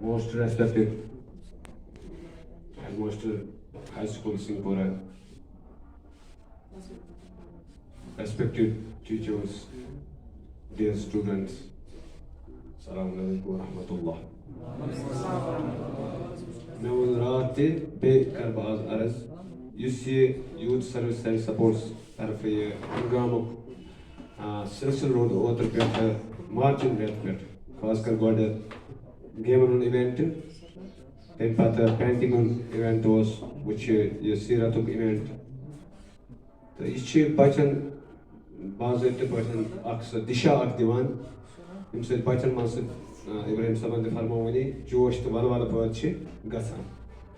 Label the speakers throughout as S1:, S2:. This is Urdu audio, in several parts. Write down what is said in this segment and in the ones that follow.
S1: most respected headmaster high school Singapore, respected teachers, dear students, Assalamu alaikum wa rahmatullah. میں وون رات تہِ بیٚیہِ کَرٕ بہٕ آز عرض یُس یہِ یوٗتھ سٔروِس اینڈ سپورٹس طرفہٕ یہِ پروگرامُک سلسلہٕ روٗد اوترٕ پٮ۪ٹھٕ مارچِنگ رٮ۪تہٕ پٮ۪ٹھ خاص کر گۄڈٕ گیمَن ہُنٛد اِوٮ۪نٹ تَمہِ پَتہٕ پینٹِنٛگ ہُنٛد اِوٮ۪نٹ اوس وٕچھِ یہِ سیٖرتُک اِوٮ۪نٹ تہٕ یہِ چھِ بَچَن باضٲبطہٕ پٲٹھۍ اکھ سۄ دِشا اکھ دِوان ییٚمہِ سۭتۍ بَچَن منٛز سُہ ابراہیم صٲبن تہِ فرمووُنی جوش تہٕ ولولہٕ پٲدٕ چھِ گژھان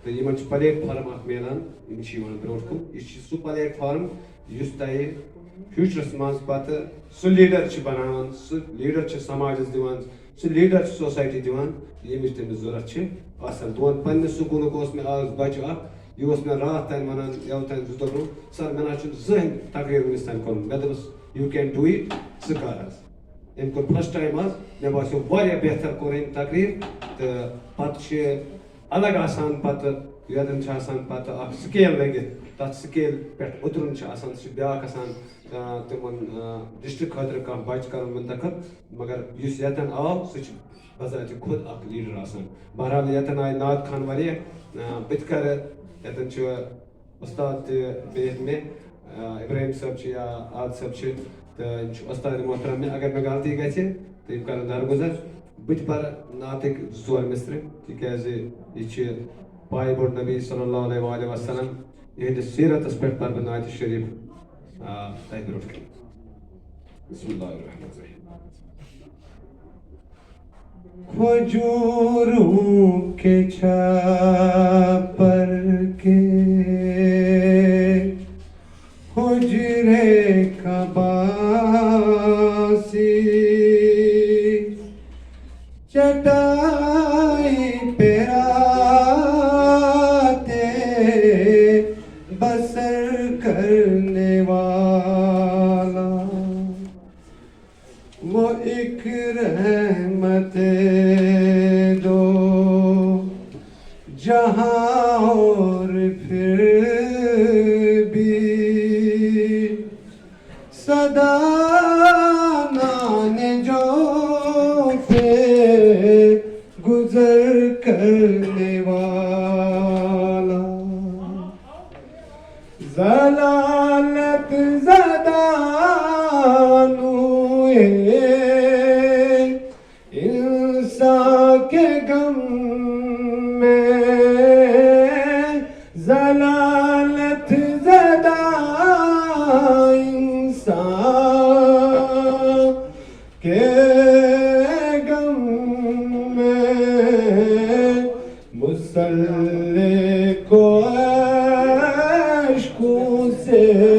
S1: تہٕ یِمن چھُ پلیٹ فارم اکھ میلان یِم چھِ یِوان برونٛٹھ کُن یہِ چھُ سُہ پلیٹ فارم یُس تۄہہِ فیوٗچرس منٛز پتہٕ سُہ لیٖڈر چھُ بناوان سُہ لیٖڈر چھُ سماجس دِوان سُہ لیٖڈر چھُ سوسایٹی دِوان ییٚمِچ تٔمِس ضوٚرتھ چھِ آسان بہٕ وَنہٕ پننِس سکوٗلُک اوس مےٚ آز بچہٕ اکھ یہِ اوس مےٚ راتھ تانۍ ونان یوٚتانۍ 2 دۄہ برونٛہہ سر مےٚ نہ چھُنہٕ زٕہٕنۍ تقریٖر وٕنیُس تانۍ کوٚرمُت مےٚ دوٚپُس یوٗ کین ڈوٗ اِٹ ژٕ کر حظ أمۍ کوٚر فٔسٹ ٹایم حظ مےٚ باسیو واریاہ بہتر کوٚر أمۍ تقریٖر تہٕ پتہٕ چھِ الگ آسان پتہٕ ییٚتٮ۪ن چھِ آسان پتہٕ اکھ سکیل لٔگِتھ تتھ سکیل پٮ۪ٹھ اُترُن چھُ آسان سُہ چھُ بیٛاکھ آسان تِمن ڈسٹرک خٲطرٕ کانٛہہ بچہِ کرُن مُنتخب مگر یُس ییٚتٮ۪ن آو سُہ چھُ بذاتِ خود اکھ لیٖڈر آسان بہرحال ییٚتٮ۪ن آیہِ ناد خان واریاہ بہٕ تہِ کرٕ ییٚتٮ۪ن چھُ اُستاد تہِ بِہِتھ مےٚ ابراہیم صٲب چھِ یا عادل صٲب چھِ تہٕ یِم چھِ اُستاد محترم مےٚ اگر مےٚ غلطی گژھِ تہٕ یِم کرن درگُزر بہٕ تہِ پرٕ نعتٕکۍ 2 مِصرٕ تِکیٛازِ یہِ چھِ پایہِ بوٚڑ نبی صلی اللہ علیہ وسلم یِہنٛدِس سیٖرتس پٮ۪ٹھ پرٕ بہٕ نعتِ شریٖف تۄہہِ برونٛٹھ کَنہِ بسم اللہ الرحمن الرحیم کھجوروں کے چھاپر کے حجرے کا باسی چٹائی پہ آتے بسر کرنے والا وہ ایک رحمت دو جہاں اور پھر بھی صدا نان جو پہ گزر کرنے والا ضلالت زدہ انسان کے غم میں ضلالت زدہ انسان کے غم میں مصلی کو